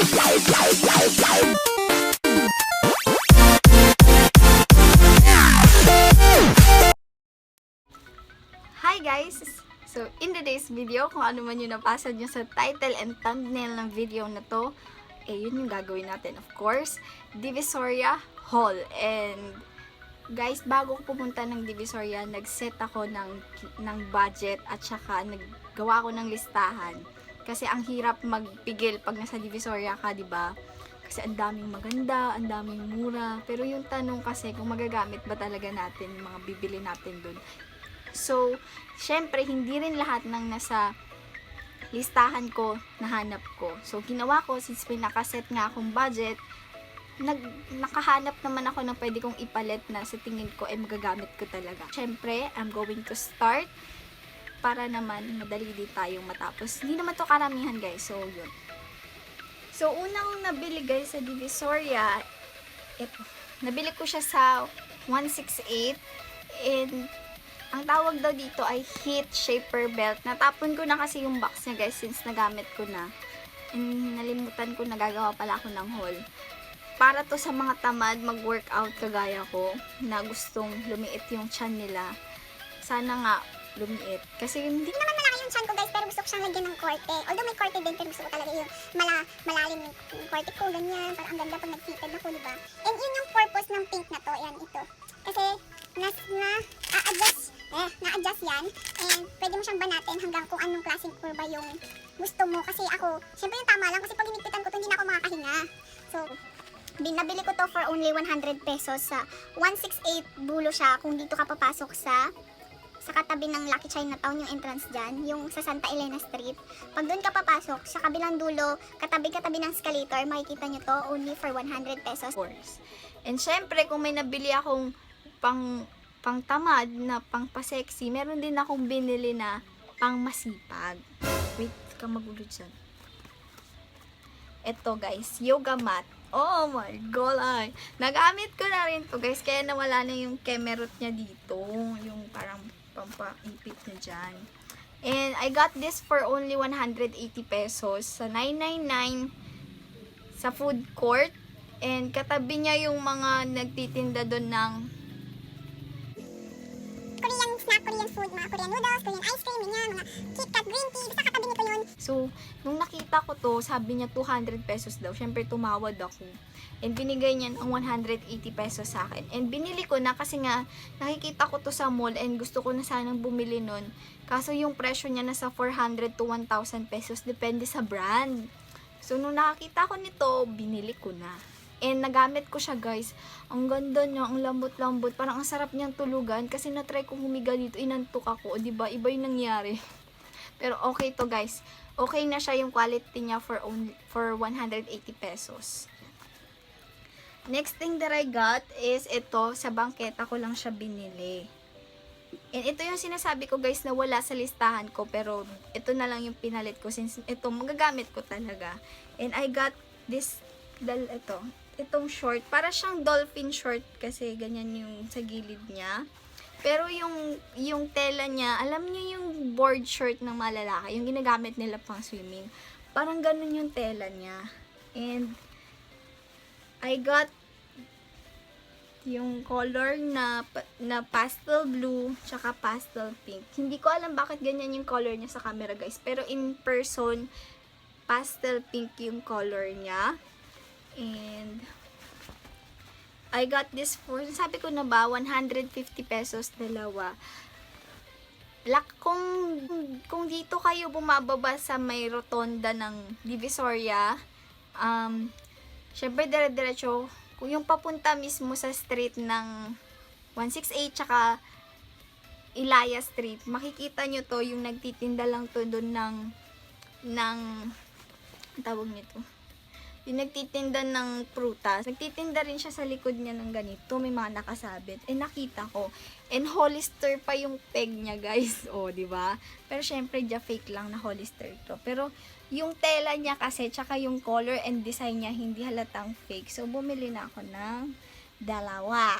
Hi guys! So, in today's video, kung ano man yung napasa nyo sa title and thumbnail ng video na to, yun yung gagawin natin, of course. Divisoria Hall. And, guys, bago ko pumunta ng Divisoria, nag-set ako ng budget at saka naggawa ako ng listahan. Kasi ang hirap magpigil pag nasa Divisoria ka, diba? Kasi ang daming maganda, ang daming mura. Pero yung tanong kasi, kung magagamit ba talaga natin yung mga bibili natin dun. So, syempre, hindi rin lahat ng nasa listahan ko nahanap ko. So, ginawa ko, since pinakaset nga akong budget, nakahanap naman ako ng pwede kong ipalit na sa tingin ko magagamit ko talaga. Syempre, I'm going to start para naman madali din tayong matapos. Hindi naman to karamihan, guys. So, yun. So, unang nabili, guys, sa Divisoria, ito. Nabili ko siya sa 168 and ang tawag daw dito ay heat shaper belt. Natapon ko na kasi yung box niya, guys, since nagamit ko na. And nalimutan ko, nagagawa pala ako ng haul. Para to sa mga tamad mag-workout kagaya ko, na gustong lumiit yung tiyan nila. Sana nga lumiit. Kasi hindi naman malaki yung tiyan ko, guys, pero gusto ko siyang lagyan ng korte. Although may korte din, pero gusto ko talaga yung malalim yung korte ko, ganyan. Parang ang ganda pag nag-fitted ako, diba? And yun yung purpose ng pink na to. Yan, ito. Kasi, na-adjust yan. And pwede mo siyang banatin hanggang kung anong klaseng kurba yung gusto mo. Kasi ako, syempre yung tama lang. Kasi pag inigpitan ko to, hindi na ako makakahinga. So, nabili ko to for only 100 pesos sa 168 Bulo siya. Kung dito ka papasok sa katabi ng Lucky Chinatown, yung entrance dyan, yung sa Santa Elena Street. Pag doon ka papasok, sa kabilang dulo, katabi-katabi ng escalator, makikita nyo to only for 100 pesos. And syempre, kung may nabili akong pang tamad na pang pa-sexy, meron din akong binili na pang masipag. Wait, ka magulo dyan. Ito, guys, yoga mat. Oh my god, ay. Nagamit ko na rin to, guys, kaya nawala na yung kemerot niya dito. Yung parang pampaipit na dyan. And I got this for only 180 pesos sa 999 sa food court. And katabi niya yung mga nagtitinda doon ng Korean snack, Korean food, mga Korean noodles, Korean ice cream, ganyan, mga KitKat, green tea, basta katabi nito yun. So, nung nakita ko to, sabi niya 200 pesos daw. Siyempre, tumawad ako. And binigay niya ng 180 pesos sa akin. And binili ko na kasi nga, nakikita ko to sa mall and gusto ko na sanang bumili nun. Kaso yung presyo niya nasa 400 to 1,000 pesos. Depende sa brand. So, nung nakakita ko nito, binili ko na. And nagamit ko siya, guys. Ang ganda niya, ang lambot-lambot. Parang ang sarap niyang tulugan kasi na-try kong humiga dito, inantok ako. O, diba? Iba yung nangyari. Pero okay to, guys. Okay na siya yung quality niya for 180 pesos. Next thing that I got is ito. Sa bangketa ko lang siya binili. And ito yung sinasabi ko, guys, na wala sa listahan ko. Pero ito na lang yung pinalit ko since ito magagamit ko talaga. And I got this, itong short. Para siyang dolphin short kasi ganyan yung sa gilid niya. Pero yung tela niya, alam niyo yung board short ng mga lalaki, yung ginagamit nila pang swimming. Parang ganun yung tela niya. And I got yung color na pastel blue tsaka pastel pink. Hindi ko alam bakit ganyan yung color niya sa camera, guys. Pero in person, pastel pink yung color niya. And I got this for, sabi ko na ba, 150 pesos dalawa. Kung dito kayo bumababa sa may rotonda ng Divisoria, syempre dire-diretso, kung yung papunta mismo sa street ng 168 tsaka Ilaya Street, makikita nyo to, yung nagtitinda lang to doon ng tawag nito, yung nagtitinda ng prutas. Nagtitinda rin siya sa likod niya ng ganito. May mga nakasabit. Eh, nakita ko. And Hollister pa yung peg niya, guys. O, diba? Pero, syempre, fake lang na Hollister to. Pero, yung tela niya kasi, tsaka yung color and design niya, hindi halatang fake. So, bumili na ako ng dalawa.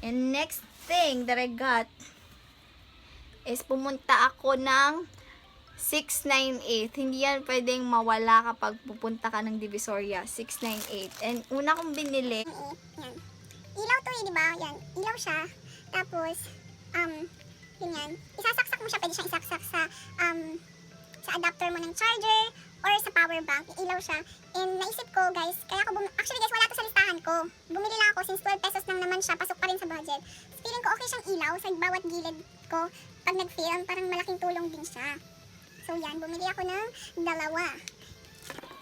And next thing that I got is pumunta ako ng 698. Hindi yan pwedeng mawala kapag pupunta ka ng Divisoria. 698. And una kong binili, Yan. Ilaw to di ba? Yan. Ilaw siya. Tapos, yun yan. Isasaksak mo siya. Pwede siyang isaksak sa adapter mo ng charger or sa power bank. Ilaw siya. And naisip ko, guys, kaya ako actually, guys, wala to sa listahan ko. Bumili lang ako since 12 pesos lang naman siya. Pasok pa rin sa budget. Feeling ko okay siyang ilaw sa bawat gilid ko. Pag nag-film, parang malaking tulong din siya. So, yan. Bumili ako ng dalawa.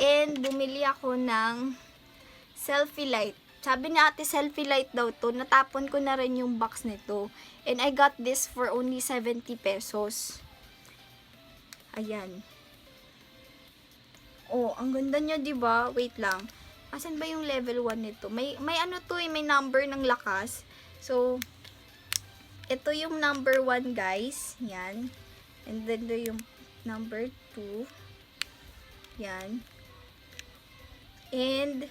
and bumili ako ng selfie light. Sabi ni ate, selfie light daw to. Natapon ko na rin yung box nito. And I got this for only 70 pesos. Ayan. Oh, ang ganda niya, 'di ba? Wait lang. Asan ba yung level 1 nito? May ano to, may number ng lakas. So, ito yung number 1, guys. Yan. And then ito yung number 2. Yan. And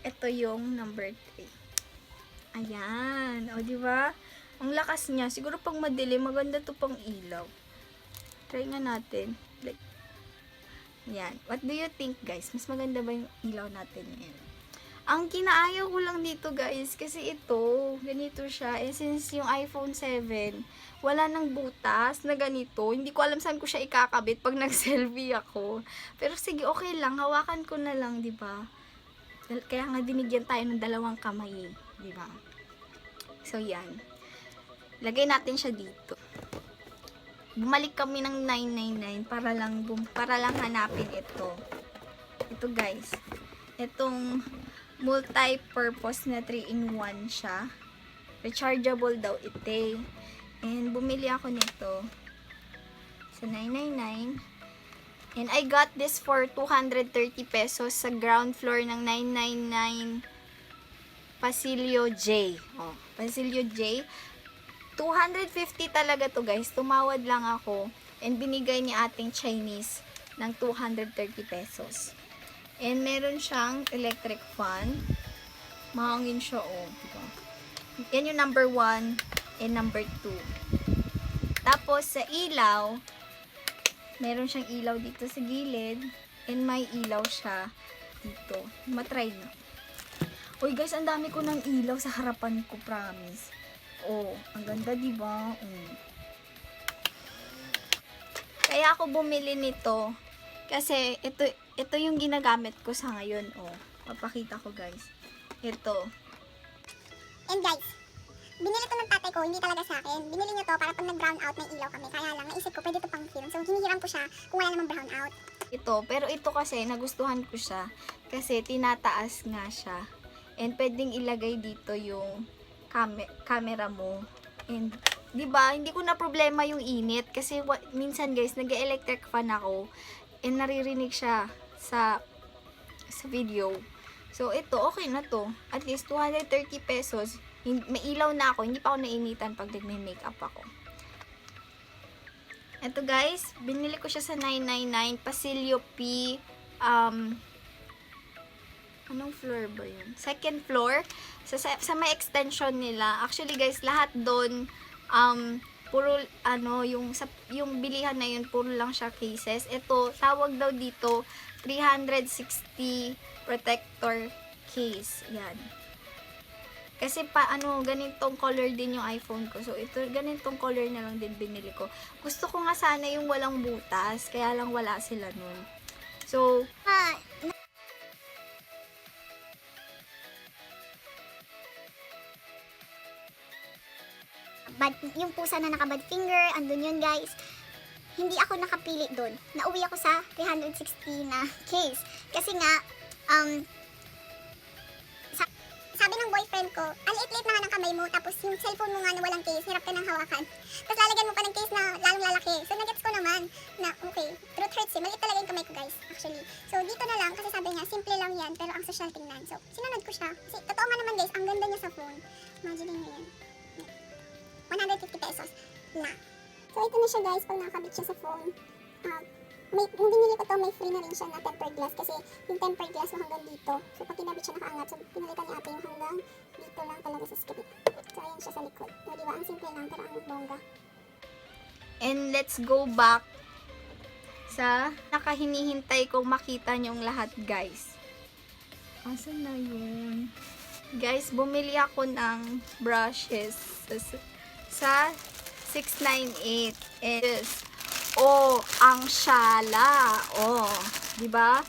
ito yung number 3. Ayan. O, di ba? Ang lakas niya. Siguro pang madilim, maganda to pang ilaw. Try nga natin. Like, yan. What do you think, guys? Mas maganda ba yung ilaw natin yan? Ang kinaayaw ko lang dito, guys, kasi ito, ganito siya. And since yung iPhone 7, wala nang butas na ganito. Hindi ko alam saan ko siya ikakabit pag nag-selfie ako. Pero sige, okay lang. Hawakan ko na lang, di ba? Kaya nga binigyan tayo ng dalawang kamay, di ba? So, yan. Lagay natin siya dito. Bumalik kami ng 999 para lang hanapin ito. Ito, guys. Itong multi-purpose na 3-in-1 siya. Rechargeable daw ite. And bumili ako nito sa 999. And I got this for 230 pesos sa ground floor ng 999 Pasilio J. Oh, Pasilio J. 250 talaga to, guys. Tumawad lang ako. And binigay ni ating Chinese ng 230 pesos. And meron siyang electric fan. Mahangin siya, oh. Diba? Yan yung number 1 and number 2. Tapos, sa ilaw, meron siyang ilaw dito sa gilid. And may ilaw siya dito. Matry na. Uy, guys, ang dami ko ng ilaw sa harapan ko, promise. Oh, ang ganda, diba? Kaya ako bumili nito. Kasi, ito yung ginagamit ko sa ngayon, oh. Papakita ko, guys. Ito. And guys, binili to ng tatay ko, hindi talaga sa akin. Binili niya to para pag nag-brown out, may ilaw kami. Kaya lang, naisip ko, pwede to pang film. So, hinihiram ko siya kung wala namang brown out. Ito, pero ito kasi, nagustuhan ko siya. Kasi, tinataas nga siya. And, pwedeng ilagay dito yung camera mo. And, di ba hindi ko na problema yung init. Kasi, minsan guys, nag-electric fan ako. And, naririnig siya sa video. So, ito, okay na to. At least, 230 pesos. May ilaw na ako. Hindi pa ako nainitan pag nagme-makeup ako. Ito, guys. Binili ko siya sa 999. Pasilio P. Anong floor ba yun? Second floor. Sa may extension nila. Actually, guys, lahat doon, puro, yung bilihan na yun, puro lang siya cases. Ito, tawag daw dito, 360 protector case. Yan. Kasi ganitong color din yung iPhone ko. So, ito, ganitong color na lang din binili ko. Gusto ko nga sana yung walang butas. Kaya lang wala sila nun. So, yung pusa na naka-bad finger, andun yun, guys. Hindi ako nakapili doon. Nauwi ako sa 360 na case. Kasi nga, sabi ng boyfriend ko, ang liit-liit na nga ng kamay mo, tapos yung cellphone mo nga na walang case, hirap ka ng hawakan. Tapos lalagyan mo pa ng case na lalong lalaki. So, nagets ko naman na, okay, truth hurts eh. Maliit talaga yung kamay ko, guys, actually. So, dito na lang, kasi sabi niya, simple lang yan, pero ang social tingnan. So, sinunod ko siya. Kasi, totoo nga naman, guys, ang ganda niya sa phone. Imagine niyo yan. 150 pesos na. So, ito na siya, guys, pag nakakabit siya sa phone. Yung binili ko to, may free na rin siya na tempered glass kasi yung tempered glass mo hanggang dito. So, pag kinabit siya nakaangat, so pinalitan ni ate yung hanggang dito lang talaga sa skip. So, ayan siya sa likod. O, diba? Ang simple lang, pero ang bongga. and let's go back sa nakahinihintay kong makita nyong lahat, guys. Asan na yun? Guys, bumili ako ng brushes sa 698. Yes. Oh, ang shala. Oh, 'di ba?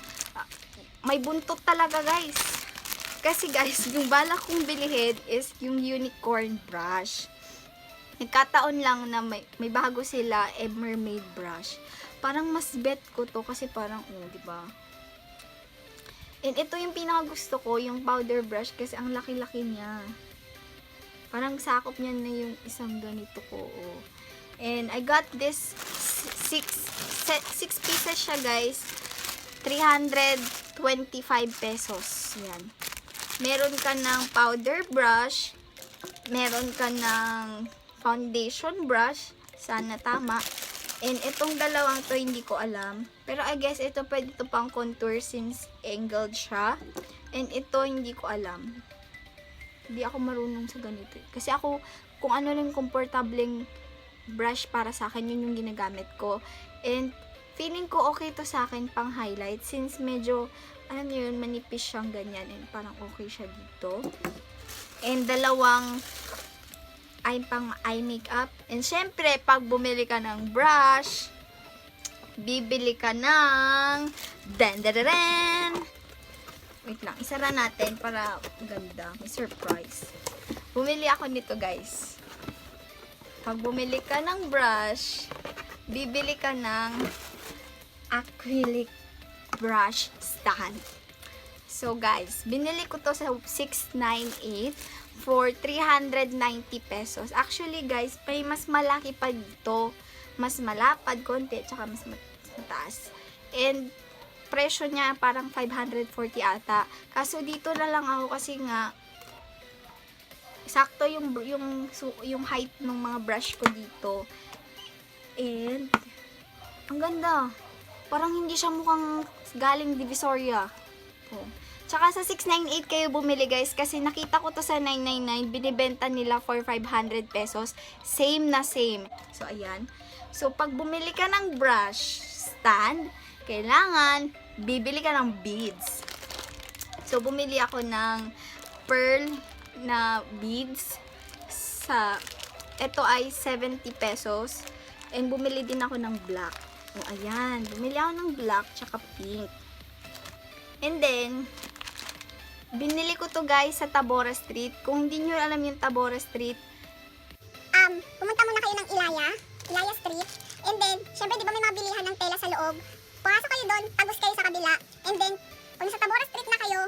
May buntot talaga, guys. Kasi guys, yung balak kong bilihin is yung unicorn brush. Nagkataon lang na may bago sila, mermaid brush. Parang mas bet ko to kasi parang, di ba? And ito yung pinakagusto ko, yung powder brush kasi ang laki-laki niya. Parang sakop niya na yung isang ganito ko. Oh. And I got this 6 pieces siya, guys. 325 pesos. Yan. Meron ka ng powder brush. Meron ka ng foundation brush. Sana tama. And itong dalawang to hindi ko alam. Pero I guess ito pwede ito pang contour since angled siya. And ito hindi ko alam. Hindi ako marunong sa ganito. Kasi ako, kung ano lang komportableng brush para sa akin, yun yung ginagamit ko. And feeling ko okay to sa akin pang highlight since medyo, alam niyo yun, manipis siyang ganyan. And parang okay siya dito. And dalawang ay pang eye makeup. And syempre, pag bumili ka ng brush, bibili ka ng wait lang, isara natin para ganda. May surprise. Bumili ako nito, guys. Pag bumili ka ng brush, bibili ka ng acrylic brush stand. So guys, binili ko to sa 698 for 390 pesos. Actually guys, may mas malaki pa dito. Mas malapad konti, tsaka mas mataas. And presyo niya parang 540 ata. Kaso dito na lang ako kasi nga sakto yung height ng mga brush ko dito. And ang ganda. Parang hindi siya mukhang galing Divisoria. Oh. Tsaka sa 698 kayo bumili, guys, kasi nakita ko to sa 999, binibenta nila for 500 pesos. Same na same. So ayan. So pag bumili ka ng brush stand, kailangan bibili ka ng beads. So bumili ako ng pearl na beads sa ito ay 70 pesos and bumili din ako ng black. O ayan, bumili ako ng black tsaka pink. And then binili ko to, guys, sa Tabora Street. Kung hindi nyo alam yung Tabora Street, pumunta muna kayo ng Ilaya Street. And then, syempre, di ba may mga bilihan ng tela sa loob? Pasok kayo doon, tagos kayo sa kabila. And then, kung sa Tabora Street na kayo,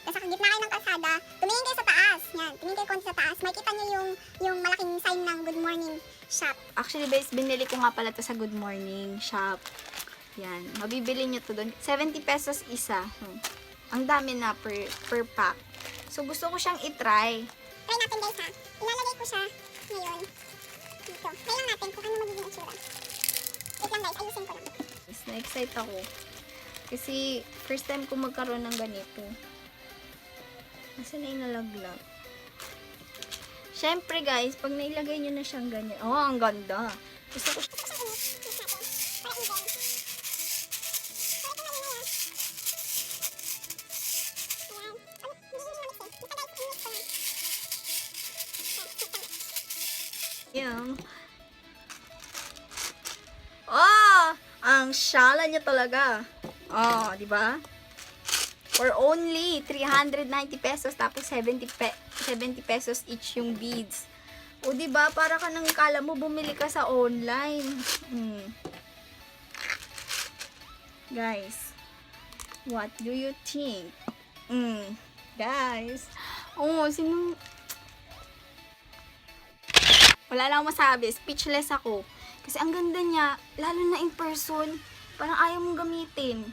nasa gitna kayo ng kalsada, tumingin kayo sa taas. Yan, tumingin kayo konti sa taas. Makikita nyo yung malaking sign ng Good Morning Shop. actually, guys, binili ko nga pala to sa Good Morning Shop. Yan, mabibili nyo to doon. 70 pesos isa. Ang dami na per pack. So, gusto ko siyang itry. Try natin, guys, ha. Ilalagay ko siya ngayon dito. Try lang natin kung ano magiging itsura. Wait lang, guys, ayusin ko lang. Mas na-excite ako. Kasi, first time ko magkaroon ng ganito. Nasaan na inalaglag? Siyempre, guys, pag nailagay nyo na siyang ganyan. Oh, ang ganda. Gusto ko yan. Oh, ang shala niya talaga. Oh, di ba? For only 390 pesos tapos 70 pesos each yung beads. O di ba, para ka nang kala mo bumili ka sa online. Guys, what do you think? Guys, sino? Wala lang akong masabi. Speechless ako. Kasi ang ganda niya, lalo na in person, parang ayaw mong gamitin.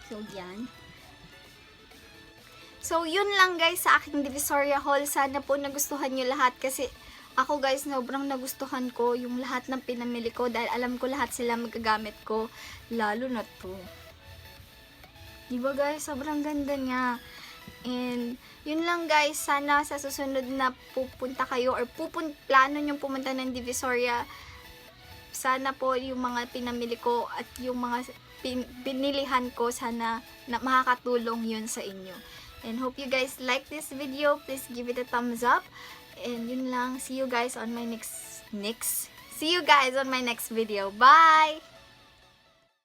So, yan. So, yun lang, guys, sa aking Divisoria haul. Sana po nagustuhan nyo lahat. Kasi ako, guys, sobrang nagustuhan ko yung lahat ng pinamili ko. Dahil alam ko lahat sila magagamit ko. Lalo na to. Diba, guys? Sobrang ganda niya. And, yun lang, guys. Sana sa susunod na pupunta kayo or plano nyong pumunta ng Divisoria, sana po yung mga pinamili ko at yung mga binilihan ko, sana na makakatulong yun sa inyo. And hope you guys like this video. Please give it a thumbs up. And yun lang. See you guys on my next video. Bye!